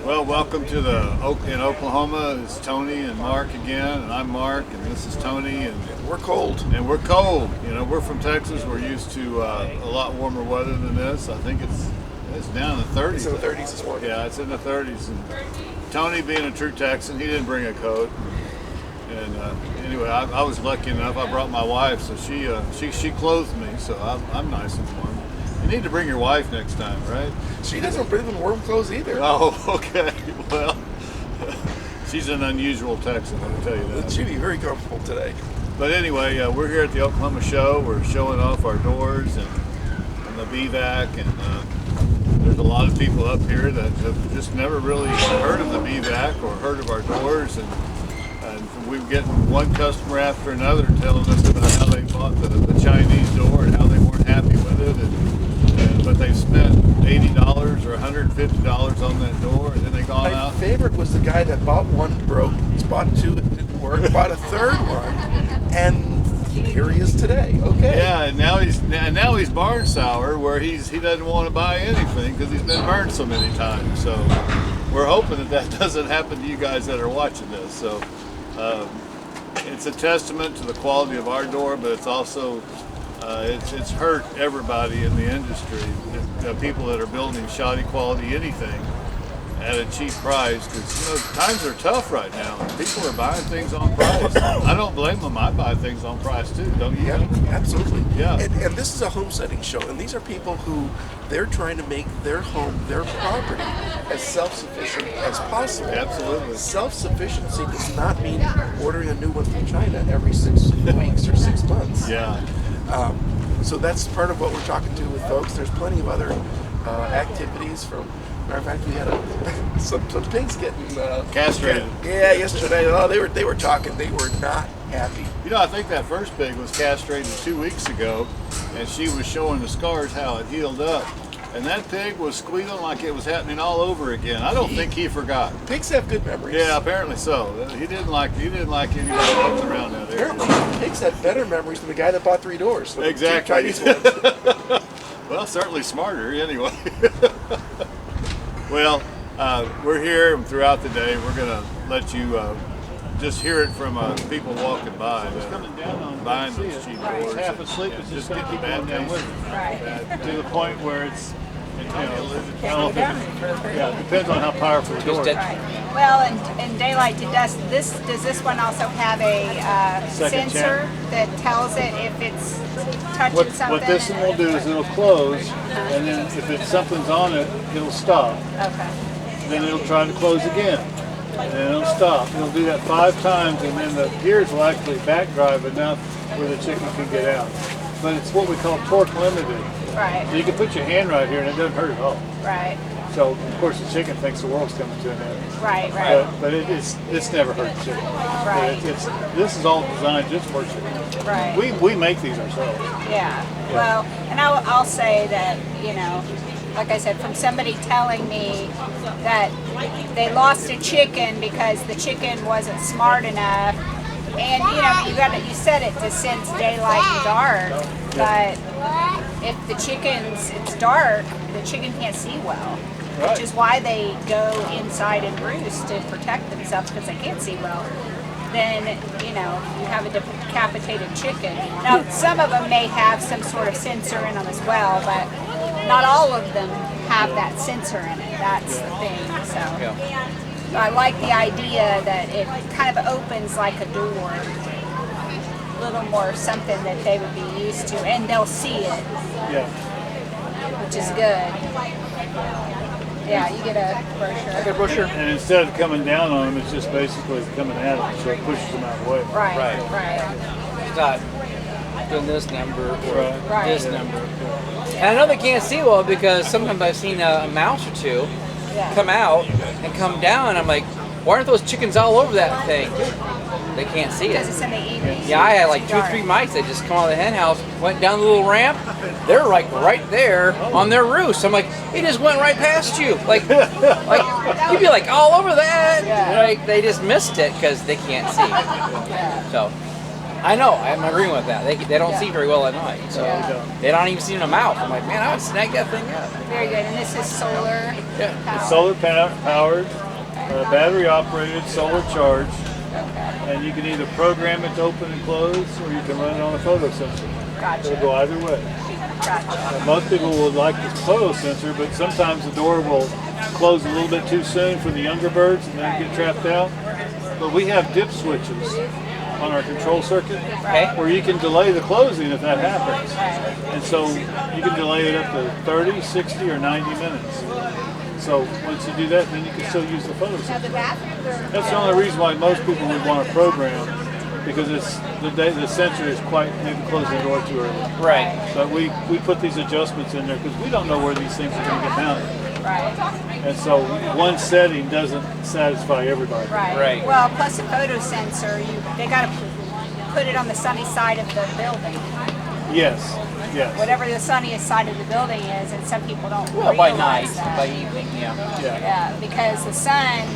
Well, welcome to in Oklahoma. It's Tony and Mark again, and I'm Mark, and this is Tony, and we're cold. And we're cold. You know, we're from Texas. We're used to a lot warmer weather than this. I think it's down in the 30s. It's in the 30s this morning. Yeah, it's in the 30s. And Tony, being a true Texan, he didn't bring a coat. And anyway, I was lucky enough. I brought my wife, so she clothed me, so I'm nice and warm. You need to bring your wife next time, right? She doesn't bring them warm clothes either. Oh, okay. Well, she's an unusual Texan, I'll tell you that. She'd be very comfortable today. But anyway, we're here at the Oklahoma show. We're showing off our doors and the BVAC, and there's a lot of people up here that have just never really heard of the BVAC or heard of our doors, and we're getting one customer after another telling us about how they bought the Chinese door and how they weren't happy with it, but they've spent $80 or $150 on that door, and then they gone out. My favorite was the guy that bought one, broke, bought two, it didn't work, bought a third one, and here he is today. Okay. Yeah, and now he's barn sour, where he doesn't want to buy anything because he's been burned so many times. So we're hoping that doesn't happen to you guys that are watching this. So it's a testament to the quality of our door, but it's also it's hurt everybody in the industry. The people that are building shoddy quality anything at a cheap price, because times are tough right now. People are buying things on price. I don't blame them. I buy things on price too, don't you? Yeah, absolutely. Yeah. And this is a homesteading show, and these are people who they're trying to make their home, their property, as self-sufficient as possible. Absolutely. Self-sufficiency does not mean ordering a new one from China every 6 weeks or 6 months. Yeah. So that's part of what we're talking to with folks. There's plenty of other activities. From matter of fact, we had some pigs getting castrated. Yeah, yesterday. Oh, they were talking. They were not happy. I think that first pig was castrated 2 weeks ago, and she was showing the scars how it healed up. And that pig was squealing like it was happening all over again. I don't think he forgot. Pigs have good memories. Yeah, apparently so. He didn't like anybody else around that area. Apparently, pigs have better memories than the guy that bought 3 doors. Exactly. Chinese ones. Well, certainly smarter anyway. Well, we're here throughout the day. We're going to let you just hear it from people walking by. It's coming down on buying those cheap doors. He's half asleep, it's just going to keep going down with it. Right. To the point where it's, I don't know if it depends on how powerful the door is. Right. Well, in daylight to dusk, does this one also have a sensor that tells it if it's touching something? What this one will do is it'll close, and then if something's on it, it'll stop. Okay. Then it'll try to close again, and then it'll stop. It'll do that 5 times, and then the gears will actually back drive enough where the chicken can get out. But it's what we call torque limited. Right. So you can put your hand right here, and it doesn't hurt at all. Right. So of course the chicken thinks the world's coming to an end. Right. But it's never hurt the chicken. Right. This is all designed just for chicken. Right. We make these ourselves. Yeah. Well, and I'll say that, like I said, from somebody telling me that they lost a chicken because the chicken wasn't smart enough, and you set it to sense daylight and dark, but if it's dark, the chicken can't see well. Right. Which is why they go inside and roost to protect themselves, because they can't see well. Then, you have a decapitated chicken. Now, some of them may have some sort of sensor in them as well, but not all of them have that sensor in it. That's the thing. So I like the idea that it kind of opens like a door. A little more something that they would be used to, and they'll see it. Yeah. Which is good. Yeah, you get a brochure. I got a brochure. And instead of coming down on them, it's just basically coming at them, so it pushes them out of the way. Right. It's not doing this number or Right. this number. And I know they can't see well because sometimes I've seen a mouse or two come out and come down, and I'm like, why aren't those chickens all over that thing? They can't see Because it. it's in the evening. Yeah, I had like 2 or 3 mice that just come out of the hen house, went down the little ramp. They're like right there on their roost. I'm like, he just went right past you. Like you'd be like all over that. Yeah. Like they just missed it because they can't see. So I know. I'm agreeing with that. They don't see very well at night, so they don't even see in the mouth. I'm like, man, I would snag that thing up. Very good. And this is solar. Yeah. It's solar powered, battery operated, solar charged, and you can either program it to open and close, or you can run it on a photo sensor. Gotcha. It'll go either way. Gotcha. Most people would like the photo sensor, but sometimes the door will close a little bit too soon for the younger birds and then get trapped out. But we have dip switches on our control circuit where you can delay the closing if that happens. And so you can delay it up to 30, 60, or 90 minutes. So once you do that, then you can still use the photo sensor. That's the only reason why most people would want a program, because it's the sensor is quite maybe closing the door too early. Right. But we put these adjustments in there because we don't know where these things are going to get mounted. Right. And so one setting doesn't satisfy everybody. Right. Well, plus the photo sensor, they got to put it on the sunny side of the building. Yes. Whatever the sunniest side of the building is, and some people don't Well, realize by night, that. by evening, Yeah, because the sun,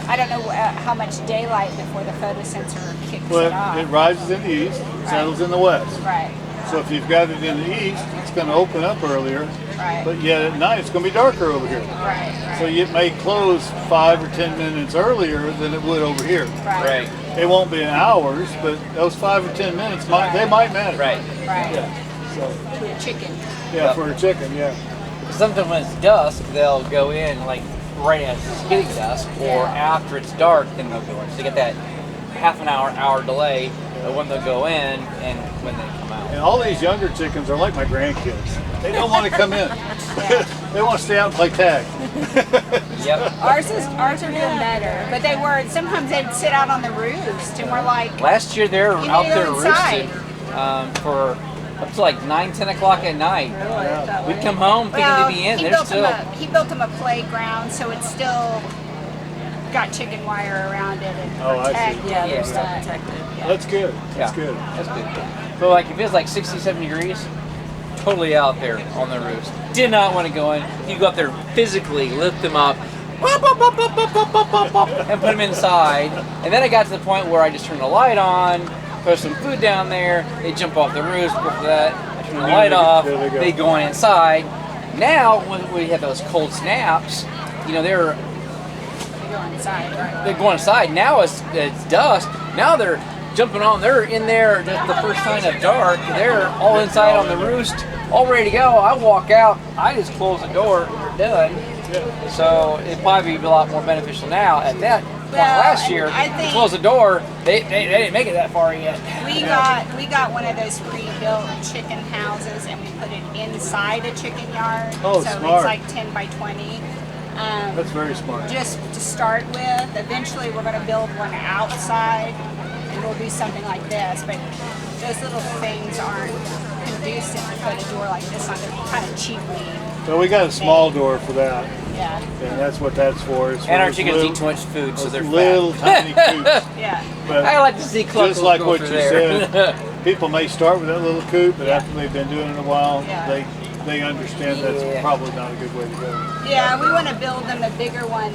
I don't know how much daylight before the photo sensor kicks it off. Well, it rises in the east, settles in the west. Right. So if you've got it in the east, it's going to open up earlier. Right. But yet at night, it's going to be darker over here. Right. So it may close 5 or 10 minutes earlier than it would over here. Right. It won't be in hours, but those 5 or 10 minutes they might matter. Right. Right. Yeah. So, To a chicken. yeah, for a chicken, yeah. Sometimes when it's dusk, they'll go in like right as it's getting dusk, or after it's dark, then they'll go in. So they get that half an hour delay of when they'll go in and when they come out. And all these younger chickens are like my grandkids. They don't want to come in. They want to stay out and play tag. Yep. Ours are doing better, but sometimes they'd sit out on the roost, and we're like, Last year they were You out need to there go inside. roosting for up to like 9, 10 o'clock at night. We'd come home thinking well, they'd be in. he They're still. he built them a playground, so it's still got chicken wire around it and Oh, I see. protected. Yeah, they're still but- protected. That's good. That's Yeah. good. That's good. So like if it's like 67 degrees, totally out there on the roost. Did not want to go in. You go up there physically, lift them up, and put them inside. And then I got to the point where I just turned the light on, put some food down there. They jump off the roost. Before that, I turn the light off. There they go. They go on inside. Now when we have those cold snaps, they're Go inside, right? they go inside. Now it's dusk. Now they're jumping on. They're in there just the first sign of dark. They're all inside on the roost, all ready to go. I walk out. I just close the door. We're done. So it'd probably be a lot more beneficial now. At that point last year, I we think- closed the door. They didn't make it that far yet. We got one of those pre-built chicken houses, and we put it inside a chicken yard. Oh, so smart. it's like 10 by 20. That's very smart. Just to start with. Eventually, we're going to build one outside, and we'll do something like this. But those little things aren't conducive to put a door like this on it kind of cheaply. So we got a small door for that, Yeah, and that's what that's for. It's And for our those chickens little- eat too much food, so those they're little fat. tiny coops. yeah. But I like to see cluckers just like go what through you there. said, people may start with that little coop, but after they've been doing it a while, Yeah. they understand that's Yeah. probably not a good way to go. Yeah, we want to build them a bigger one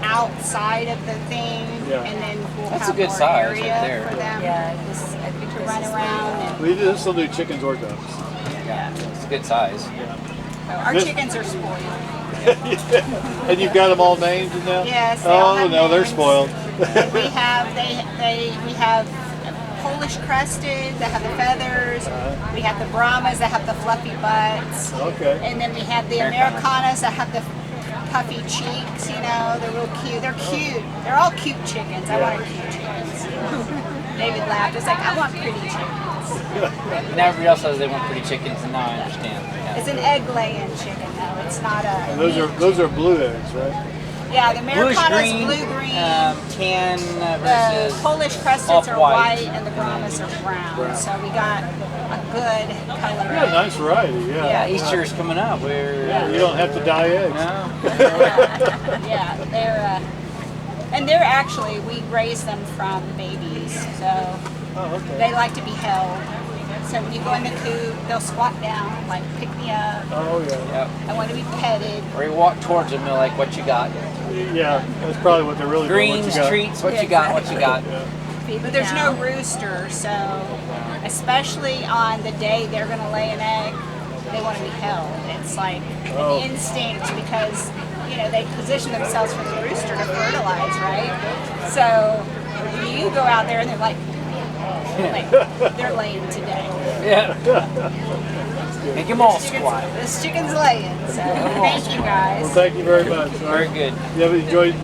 outside of the thing, Yeah. and then we'll That's a have good more size area right there. for them Yeah, I think to this run is around. And This will do chickens or ducks. Yeah, it's a good size. our This- chickens are spoiled. And you've got them all named now? Yes, they all Oh have no, they're names. spoiled. We have we have Polish crested that have the feathers. We have the Brahmas that have the fluffy butts. Okay. And then we have the Americanas that have the puffy cheeks. They're real cute. They're cute. They're all cute chickens. I want cute chickens. David laughed. It's like, I want pretty chickens. And everybody else says they want pretty chickens, and now I understand. Yeah. It's an egg-laying chicken, though. It's not a. And those are blue eggs, right? Yeah, the Bluish Americana's green, blue-green. tan The versus Polish cresteds are off-white. white and the Brahmas are brown. So we got a good color. You got a nice variety, yeah. Yeah, Easter is coming up. You don't have to dye eggs. No. Yeah, they're actually, we raise them from babies. So Oh, okay. they like to be held. So when you go in the coop, they'll squat down, like pick me up. Oh yeah. Yep. I want to be petted. Or you walk towards them, they're like, what you got? Yeah, that's probably what they're really doing. Greens, What you got. treats, what you got, what you got. Yeah. but there's no rooster, so especially on the day they're going to lay an egg, they want to be held. It's like an instinct because, you know, they position themselves for the rooster to fertilize, right? So you go out there and they're like they're laying today. Yeah. Make them all squat. This chicken's laying, so thank you guys. Well, thank you very much. Very good. You have enjoyed